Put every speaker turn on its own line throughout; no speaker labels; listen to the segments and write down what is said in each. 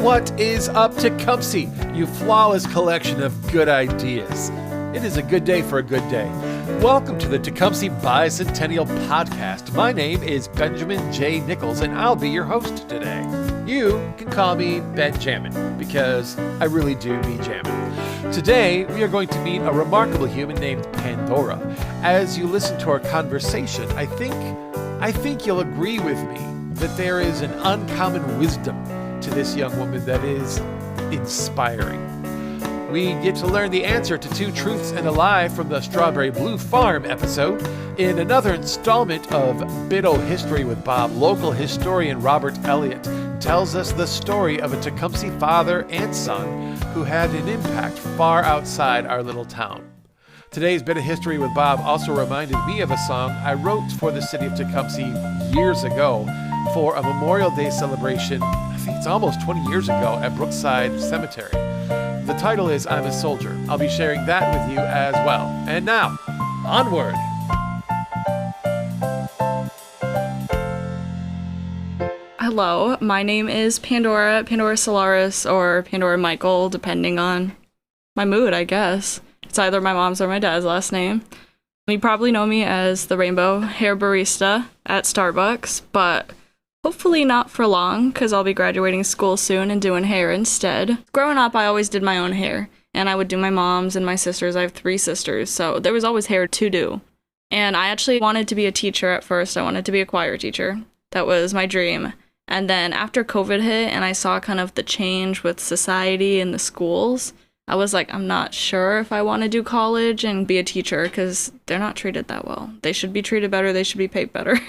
What is up, Tecumseh, you flawless collection of good ideas? It is a good day for a good day. Welcome to the Tecumseh Bicentennial Podcast. My name is Benjamin J Nichols, and I'll be your host today. You can call me Benjamin, because I really do be jamming. Today, we are going to meet a remarkable human named Pandora. As you listen to our conversation, I think you'll agree with me that there is an uncommon wisdom to this young woman that is inspiring. We get to learn the answer to two truths and a lie from the Strawberry Blue Farm episode. In another installment of Bit-O History with Bob, local historian Robert Elliott tells us the story of a Tecumseh father and son who had an impact far outside our little town. Today's Bit of History with Bob also reminded me of a song I wrote for the city of Tecumseh years ago for a Memorial Day celebration. I think it's almost 20 years ago at Brookside Cemetery. The title is I'm a Soldier. I'll be sharing that with you as well. And now, onward!
Hello, my name is Pandora Solaris, or Pandora Michael, depending on my mood, I guess. It's either my mom's or my dad's last name. You probably know me as the rainbow hair barista at Starbucks, but hopefully not for long, because I'll be graduating school soon and doing hair instead. Growing up, I always did my own hair, and I would do my mom's and my sister's. I have 3 sisters, so there was always hair to do. And I actually wanted to be a teacher at first. I wanted to be a choir teacher. That was my dream. And then after COVID hit and I saw kind of the change with society and the schools, I was like, I'm not sure if I want to do college and be a teacher, because they're not treated that well. They should be treated better. They should be paid better.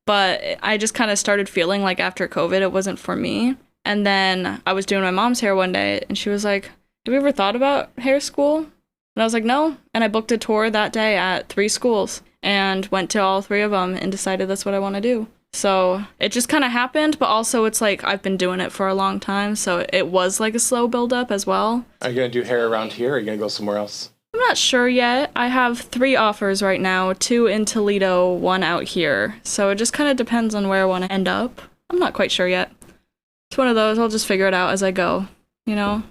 But I just kind of started feeling like after COVID, it wasn't for me. And then I was doing my mom's hair one day, and she was like, have you ever thought about hair school? And I was like, no. And I booked a tour that day at 3 schools and went to all 3 of them and decided that's what I want to do. So it just kind of happened, but also it's like I've been doing it for a long time, so it was like a slow build-up as well.
Are you going to do hair around here, or are you going to go somewhere else?
I'm not sure yet. I have 3 offers right now, 2 in Toledo, 1 out here. So it just kind of depends on where I want to end up. I'm not quite sure yet. It's one of those, I'll just figure it out as I go, you know?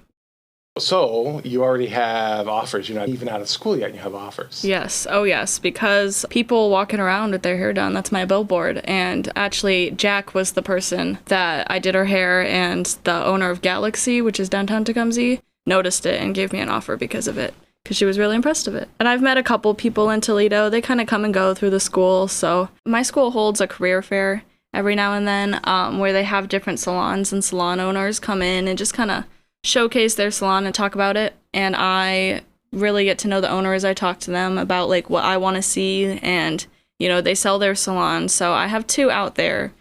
So you already have offers. You're not even out of school yet, and you have offers.
Yes. Oh, yes. Because people walking around with their hair done, that's my billboard. And actually, Jack was the person that I did her hair, and the owner of Galaxy, which is downtown Tecumseh, noticed it and gave me an offer because of it, because she was really impressed with it. And I've met a couple people in Toledo. They kind of come and go through the school. So my school holds a career fair every now and then where they have different salons and salon owners come in and just kind of showcase their salon and talk about it. And I really get to know the owner as I talk to them about like what I want to see. And, you know, they sell their salon. So I have 2 out there,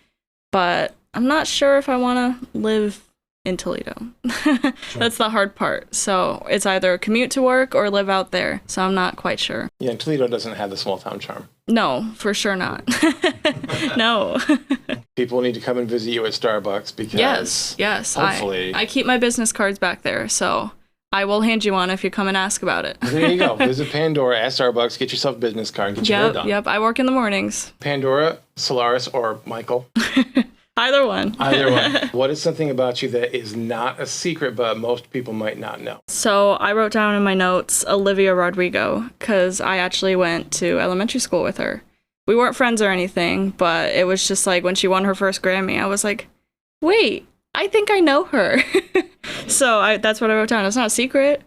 but I'm not sure if I want to live in Toledo. Sure. That's the hard part. So it's either commute to work or live out there. So I'm not quite sure.
Yeah, and Toledo doesn't have the small town charm.
No, for sure not. No.
People need to come and visit you at Starbucks because
yes.
hopefully
I keep my business cards back there, so I will hand you one if you come and ask about it.
There you go. Visit Pandora at Starbucks, get yourself a business card, and get your hair done.
Yep, I work in the mornings.
Pandora, Solaris, or Michael?
Either one.
Either one. What is something about you that is not a secret, but most people might not know?
So I wrote down in my notes Olivia Rodrigo, because I actually went to elementary school with her. We weren't friends or anything, but it was just like when she won her first Grammy, I was like, wait, I think I know her. So that's what I wrote down. It's not a secret,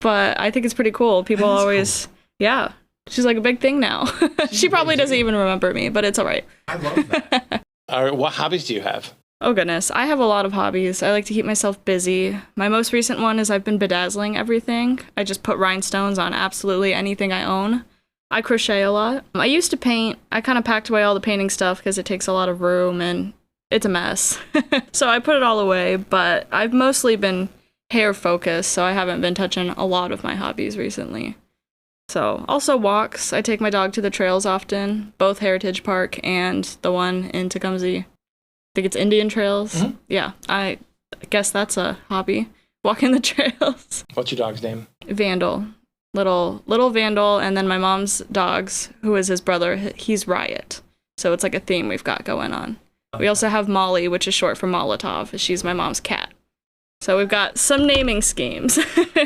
but I think it's pretty cool. People always, cool. Yeah, she's like a big thing now. She probably doesn't even remember me, but it's all right.
I love that. All right, what hobbies do you have?
Oh, goodness. I have a lot of hobbies. I like to keep myself busy. My most recent one is I've been bedazzling everything. I just put rhinestones on absolutely anything I own. I crochet a lot. I used to paint. I kind of packed away all the painting stuff because it takes a lot of room and it's a mess. So I put it all away, but I've mostly been hair focused, so I haven't been touching a lot of my hobbies recently. So, also walks. I take my dog to the trails often, both Heritage Park and the one in Tecumseh. I think it's Indian Trails. Mm-hmm. Yeah, I guess that's a hobby, walking the trails.
What's your dog's name?
Vandal. Little Vandal, and then my mom's dogs, who is his brother, he's Riot. So it's like a theme we've got going on. We also have Molly, which is short for Molotov. She's my mom's cat. So we've got some naming schemes.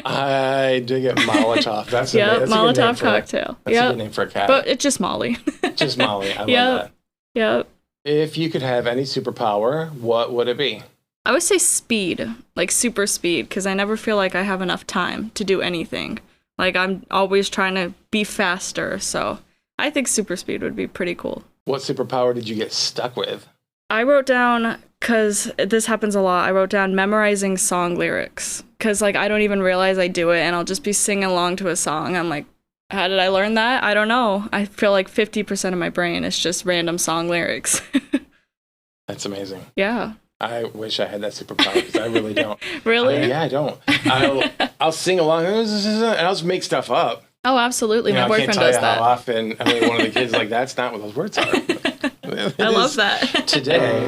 I dig it. Molotov. That's
Yep,
that's
Molotov
a good name
cocktail.
That's a good name for a cat.
But it's just Molly.
Just Molly. I love that.
Yep.
If you could have any superpower, what would it be?
I would say speed, like super speed, because I never feel like I have enough time to do anything. Like I'm always trying to be faster, so I think super speed would be pretty cool.
What superpower did you get stuck with?
I wrote down, because this happens a lot, I wrote down memorizing song lyrics. Because, like, I don't even realize I do it, and I'll just be singing along to a song. I'm like, how did I learn that? I don't know. I feel like 50% of my brain is just random song lyrics.
That's amazing.
Yeah.
I wish I had that superpower, because I really don't.
Really?
Yeah, I don't. I'll sing along, and I'll just make stuff up.
Oh, absolutely. My boyfriend does that.
I can't tell you how often, I mean, one of the kids like, that's not what those words are.
I love that.
Today.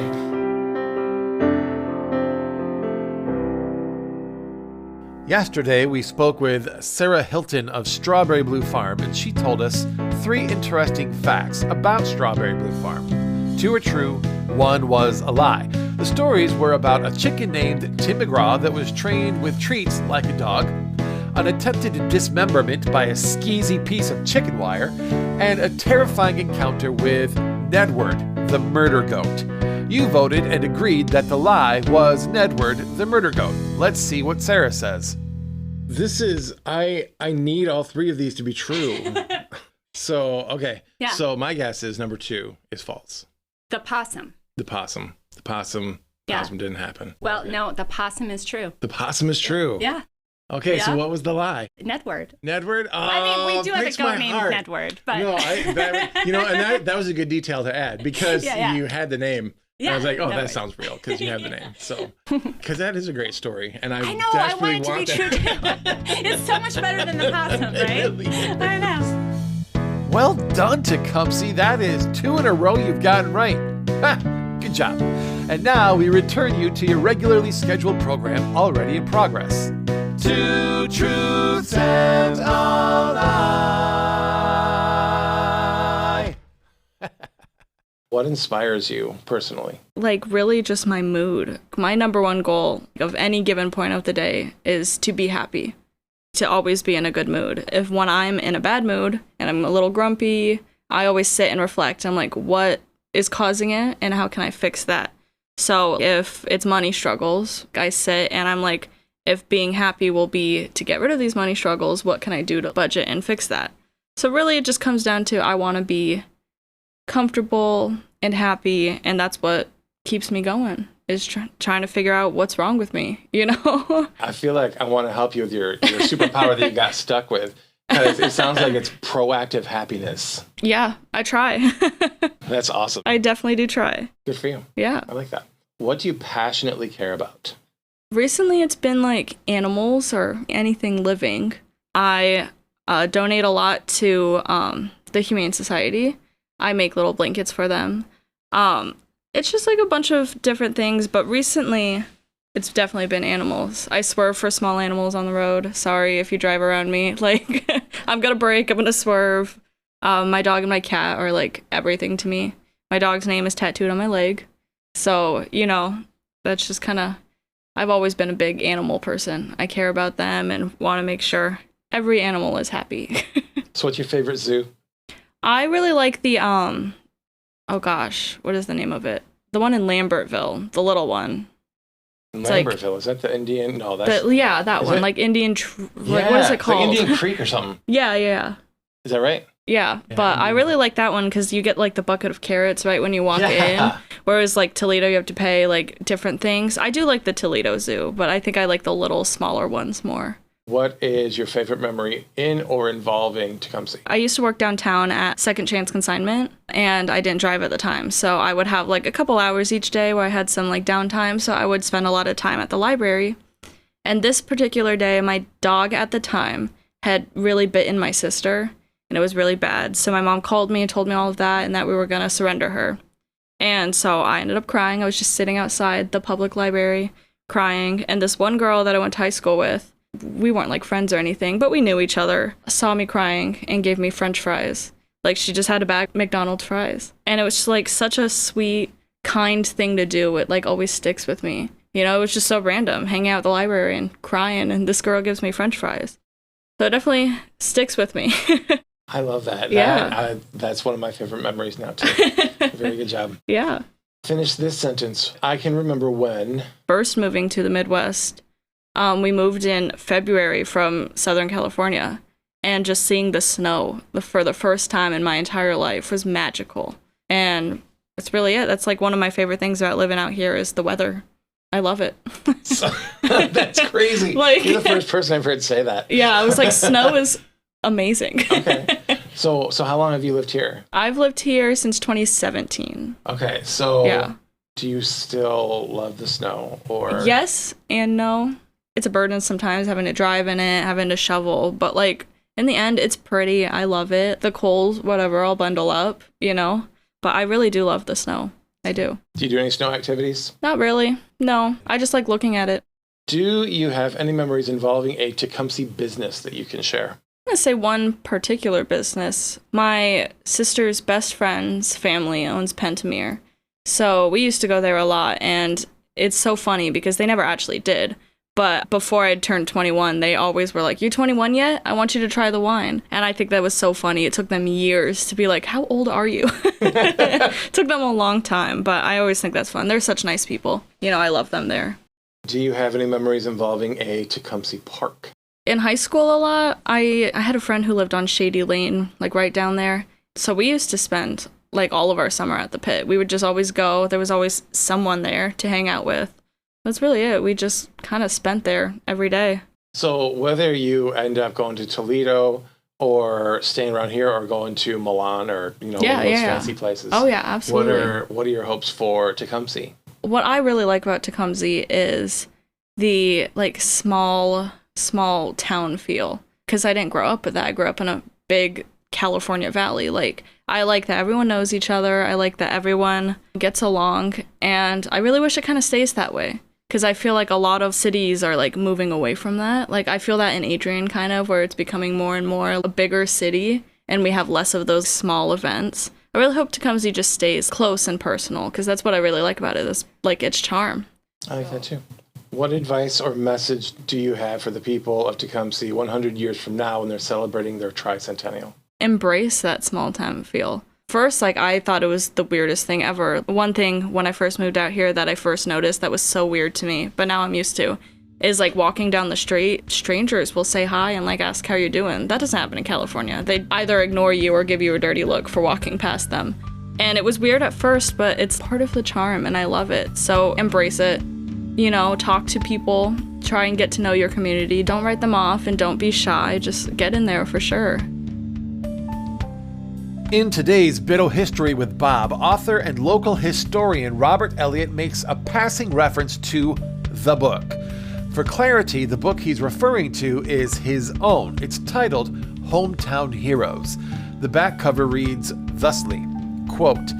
Yesterday, we spoke with Sarah Hilton of Strawberry Blue Farm, and she told us 3 interesting facts about Strawberry Blue Farm. 2 are true, 1 was a lie. The stories were about a chicken named Tim McGraw that was trained with treats like a dog, an attempted dismemberment by a skeezy piece of chicken wire, and a terrifying encounter with Nedward, the murder goat. You voted and agreed that the lie was Nedward, the murder goat. Let's see what Sarah says.
This is, I need all 3 of these to be true. So, okay.
Yeah.
So my guess is number 2 is false.
The possum.
The possum didn't happen.
Well, no, the possum is true.
The possum is true.
Yeah.
Okay, so
Yeah.
what was the lie?
Nedward.
Nedward? Oh,
I mean, we do have a
breaks
goat
my
named
heart.
Nedward, but
No, and that was a good detail to add, because
Yeah.
you had the name. And I was like, oh, that
Nedward.
sounds real, because you have the name. So, because that is a great story, and I
I know, I
desperately
want it to be true too. It's so much better than the possum,
It
right?
really is.
I know.
Well done, Tecumseh. That is 2 in a row you've gotten right. Ha, good job. And now we return you to your regularly scheduled program already in progress. 2 truths and a lie.
What inspires you personally?
Like, really just my mood. My number 1 goal of any given point of the day is to be happy, to always be in a good mood. If when I'm in a bad mood and I'm a little grumpy, I always sit and reflect. I'm like, what is causing it and how can I fix that? So if it's money struggles, I sit and I'm like, if being happy will be to get rid of these money struggles, what can I do to budget and fix that? So really it just comes down to I want to be comfortable and happy, and that's what keeps me going, is trying to figure out what's wrong with me, you know?
I feel like I want to help you with your superpower that you got stuck with, because it sounds like it's proactive happiness.
Yeah, I try.
That's awesome.
I definitely do try.
Good for you.
Yeah.
I like that. What do you passionately care about?
Recently, it's been like animals or anything living. I donate a lot to the Humane Society. I make little blankets for them. It's just like a bunch of different things, but recently it's definitely been animals. I swerve for small animals on the road. Sorry if you drive around me. Like, I'm gonna brake, I'm gonna swerve. My dog and my cat are like everything to me. My dog's name is tattooed on my leg. So, you know, that's just kind of, I've always been a big animal person. I care about them and want to make sure every animal is happy.
So what's your favorite zoo?
I really like the, oh gosh, what is the name of it? The one in Lambertville, the little one.
In
It's like-
Lambertville, is that the Indian? No, that's...
Yeah, that
Is
one,
it?
like Indian, like, what is it
it's
called?
like Indian Creek or something.
Yeah.
Is that right?
Yeah, but I really like that one because you get like the bucket of carrots right when you walk
Yeah.
in. Whereas like Toledo, you have to pay like different things. I do like the Toledo Zoo, but I think I like the little smaller ones more.
What is your favorite memory in or involving Tecumseh?
I used to work downtown at Second Chance Consignment, and I didn't drive at the time. So I would have like a couple hours each day where I had some like downtime. So I would spend a lot of time at the library. And this particular day, my dog at the time had really bitten my sister, and it was really bad. So my mom called me and told me all of that and that we were going to surrender her. And so I ended up crying. I was just sitting outside the public library crying. And this one girl that I went to high school with, we weren't like friends or anything, but we knew each other, saw me crying and gave me French fries. Like, she just had a bag of McDonald's fries. And it was just like such a sweet, kind thing to do. It like always sticks with me. You know, it was just so random, hanging out at the library and crying, and this girl gives me French fries. So it definitely sticks with me.
I love that.
Yeah.
That's one of my favorite memories now, too. Very good job.
Yeah.
Finish this sentence. I can remember when.
First moving to the Midwest. We moved in February from Southern California, and just seeing the snow for the first time in my entire life was magical. And that's really it. That's like one of my favorite things about living out here is the weather. I love it.
That's crazy.
Like,
you're the first person I've heard say that.
Yeah, I was like, snow is amazing.
Okay. So how long have you lived here?
I've lived here since 2017.
Okay, so
yeah.
Do you still love the snow, or?
Yes and no. It's a burden sometimes having to drive in it, having to shovel, but like in the end, it's pretty. I love it. The cold, whatever, I'll bundle up, you know, but I really do love the snow. I do.
Do you do any snow activities?
Not really. No, I just like looking at it.
Do you have any memories involving a Tecumseh business that you can share?
I'm going to say one particular business. My sister's best friend's family owns Pentamere. So we used to go there a lot, and it's so funny because they never actually did. But before I'd turned 21, they always were like, "You 21 yet? I want you to try the wine." And I think that was so funny. It took them years to be like, "How old are you?" Took them a long time, but I always think that's fun. They're such nice people. You know, I love them there.
Do you have any memories involving a Tecumseh Park?
In high school a lot, I had a friend who lived on Shady Lane, like right down there. So we used to spend like all of our summer at the pit. We would just always go. There was always someone there to hang out with. That's really it. We just kind of spent there every day. So
whether you end up going to Toledo or staying around here or going to Milan or, you know, one of those fancy places.
Oh, yeah, absolutely.
What are your hopes for Tecumseh?
What I really like about Tecumseh is the like small town feel. Because I didn't grow up with that. I grew up in a big California valley. Like, I like that everyone knows each other. I like that everyone gets along. And I really wish it kind of stays that way. Because I feel like a lot of cities are like moving away from that. Like I feel that in Adrian kind of, where it's becoming more and more a bigger city and we have less of those small events. I really hope Tecumseh just stays close and personal, because that's what I really like about it, is like its charm.
I like that too. What advice or message do you have for the people of Tecumseh 100 years from now when they're celebrating their tricentennial?
Embrace that small town feel. First, like, I thought it was the weirdest thing ever. One thing when I first moved out here that I first noticed that was so weird to me, but now I'm used to, is like walking down the street, strangers will say hi and like ask how you're doing. That doesn't happen in California. They either ignore you or give you a dirty look for walking past them. And it was weird at first, but it's part of the charm and I love it. So embrace it. You know, talk to people, try and get to know your community. Don't write them off and don't be shy. Just get in there for sure.
In today's Bit O' History with Bob, author and local historian Robert Elliott makes a passing reference to the book. For clarity, the book he's referring to is his own. It's titled Hometown Heroes. The back cover reads thusly, quote,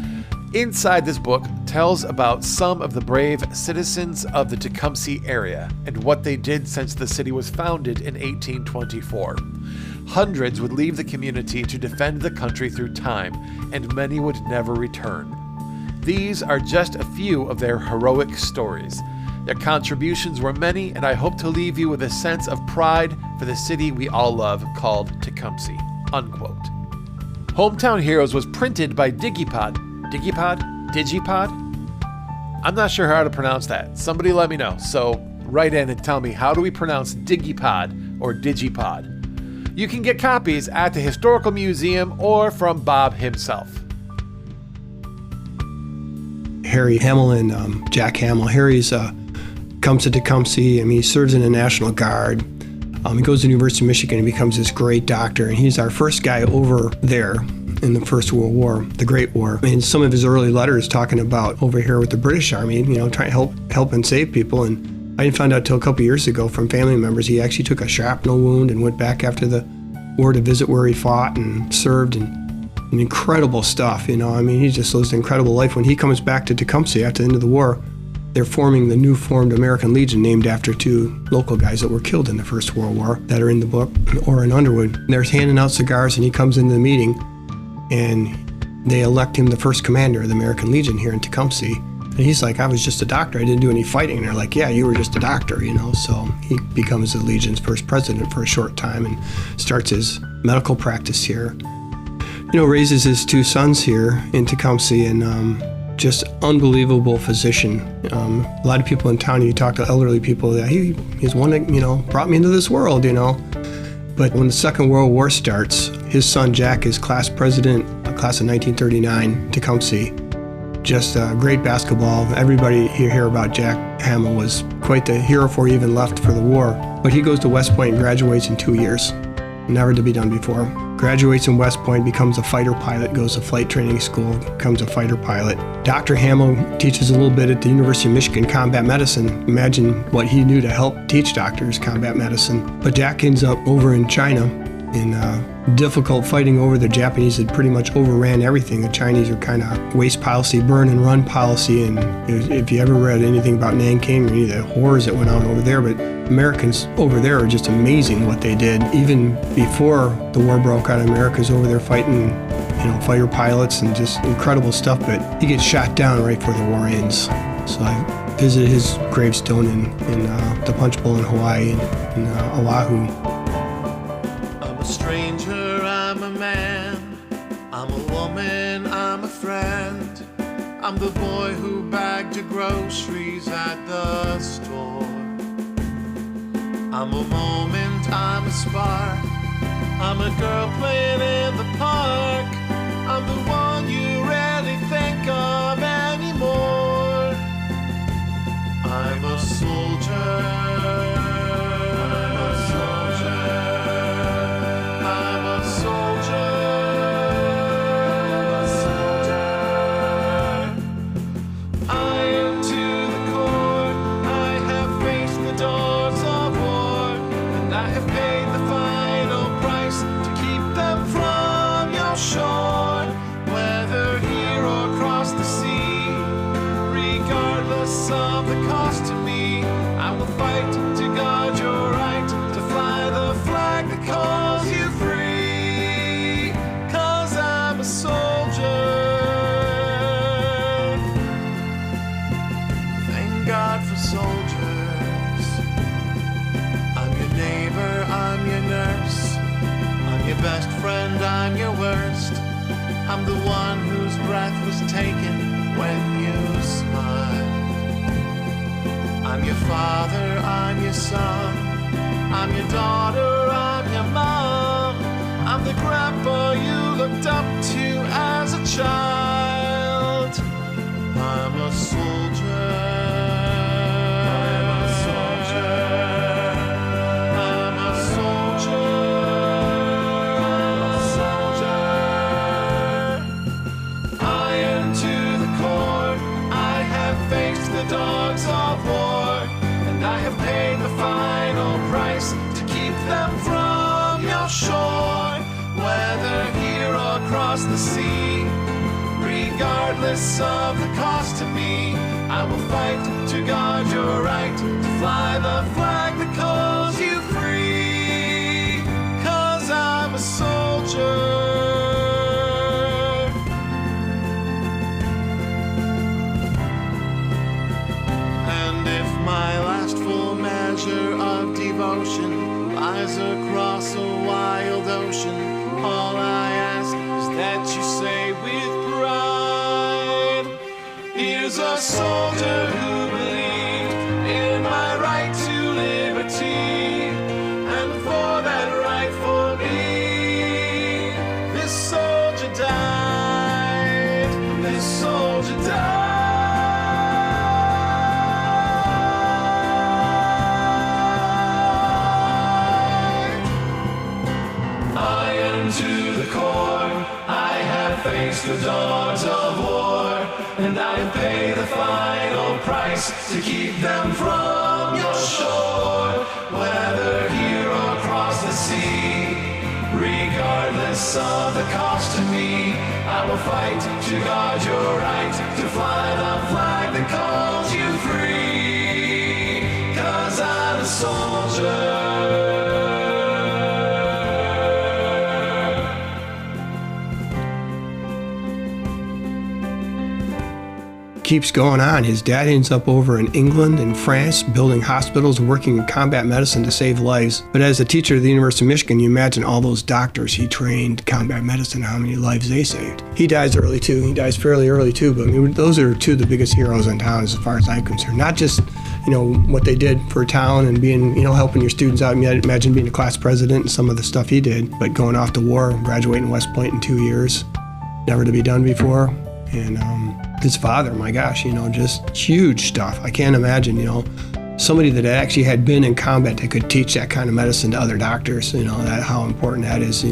"Inside this book tells about some of the brave citizens of the Tecumseh area and what they did since the city was founded in 1824. Hundreds would leave the community to defend the country through time, and many would never return. These are just a few of their heroic stories. Their contributions were many, and I hope to leave you with a sense of pride for the city we all love called Tecumseh." Unquote. Hometown Heroes was printed by Digipod? I'm not sure how to pronounce that. Somebody let me know. So write in and tell me, how do we pronounce Digipod or Digipod? You can get copies at the Historical Museum or from Bob himself.
Harry Hamill and Jack Hamill. Harry's comes to Tecumseh. I mean, he serves in the National Guard. He goes to the University of Michigan and becomes this great doctor. And he's our first guy over there in the First World War, the Great War. And some of his early letters talking about over here with the British Army, you know, trying to help and save people. And I didn't find out till a couple years ago from family members he actually took a shrapnel wound and went back after the war to visit where he fought and served, and incredible stuff, you know. I mean, he just lives an incredible life. When he comes back to Tecumseh after the end of the war, they're forming the new formed American Legion, named after two local guys that were killed in the First World War that are in the book, or in Underwood. They're handing out cigars, and he comes into the meeting, and they elect him the first commander of the American Legion here in Tecumseh. And he's like, I was just a doctor. I didn't do any fighting. And they're like, yeah, you were just a doctor, So he becomes the Legion's first president for a short time and starts his medical practice here. Raises his 2 sons here in Tecumseh, and just unbelievable physician. A lot of people in town, you talk to elderly people, that he's one that, brought me into this world, But when the Second World War starts, his son Jack is class president, class of 1939, Tecumseh. Just great basketball. Everybody you hear about Jack Hamill was quite the hero before he even left for the war. But he goes to West Point and graduates in 2 years. Never to be done before. Graduates in West Point, becomes a fighter pilot, goes to flight training school, becomes a fighter pilot. Dr. Hamill teaches a little bit at the University of Michigan combat medicine. Imagine what he knew to help teach doctors combat medicine. But Jack ends up over in China in difficult fighting over the Japanese had pretty much overran everything. The Chinese are kind of waste policy, burn and run policy, and if you ever read anything about Nanking or any of the horrors that went on over there, but Americans over there are just amazing what they did. Even before the war broke out, America's over there fighting, fighter pilots and just incredible stuff, but he gets shot down right before the war ends. So I visited his gravestone in the Punch Bowl in Hawaii, in Oahu.
I'm a stranger, I'm a man, I'm a woman, I'm a friend. I'm the boy who bagged your groceries at the store. I'm a moment, I'm a spark, I'm a girl playing in the park. I'm the one you rarely think of anymore. I'm a soldier. Best friend, I'm your worst. I'm the one whose breath was taken when you smiled. I'm your father, I'm your son, I'm your daughter, I'm your mom. I'm the grandpa you looked up to as a child. I'm a soldier. Dogs of war, and I have paid the final price to keep them from your shore. Whether here or across the sea, regardless of the cost to me, I will fight to guard your right to fly the flag that calls you free. 'Cause I'm a soldier. My last full measure of devotion lies across a wild ocean. All I ask is that you say with pride, here's a soldier who believed in my right to liberty, and for that right for me, this soldier died, this soldier died. The dogs of war, and I pay the final price to keep them from your shore. Whether here or across the sea, regardless of the cost to me, I will fight to guard your right to fly the flag that calls you free. 'Cause I'm a soldier.
keeps going on. His dad ends up over in England and France building hospitals, working in combat medicine to save lives. But as a teacher at the University of Michigan, you imagine all those doctors he trained combat medicine, how many lives they saved. He dies early too. He dies fairly early too, but I mean, those are two of the biggest heroes in town as far as I'm concerned. Not just, what they did for town and being, helping your students out. I mean, imagine being a class president and some of the stuff he did, but going off to war, graduating West Point in 2 years, never to be done before. And his father, my gosh, just huge stuff. I can't imagine, somebody that actually had been in combat that could teach that kind of medicine to other doctors, that how important that is.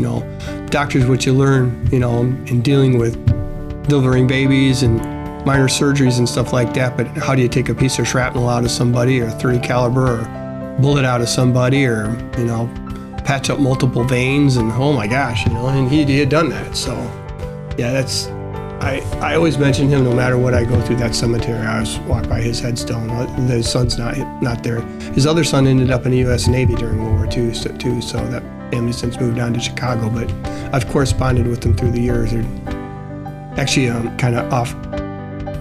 Doctors, what you learn, in dealing with delivering babies and minor surgeries and stuff like that, but how do you take a piece of shrapnel out of somebody, or .30 caliber, or bullet out of somebody, or, patch up multiple veins, and oh my gosh, and he had done that. So, yeah, that's... I always mention him no matter what I go through that cemetery. I always walk by his headstone. His son's not there. His other son ended up in the U.S. Navy during World War II, so that family since moved on to Chicago. But I've corresponded with them through the years. They're actually kind of off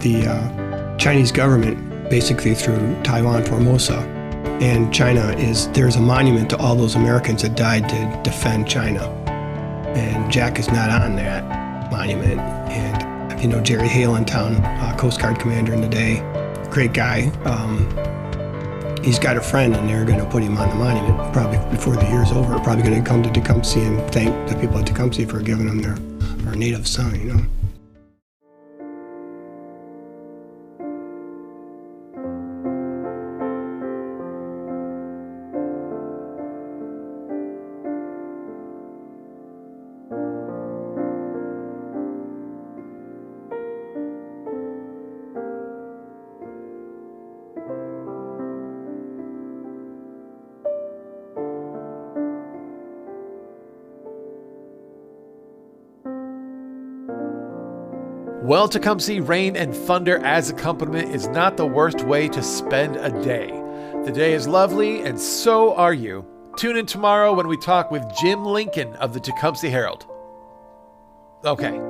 the Chinese government, basically through Taiwan, Formosa. And there's a monument to all those Americans that died to defend China. And Jack is not on that monument. And Jerry Halen, Coast Guard commander in the day, great guy. He's got a friend, and they're going to put him on the monument probably before the year's over. Probably going to come to Tecumseh and thank the people at Tecumseh for giving them our native son,
Well, Tecumseh, rain and thunder as accompaniment is not the worst way to spend a day. The day is lovely, and so are you. Tune in tomorrow when we talk with Jim Lincoln of the Tecumseh Herald. Okay,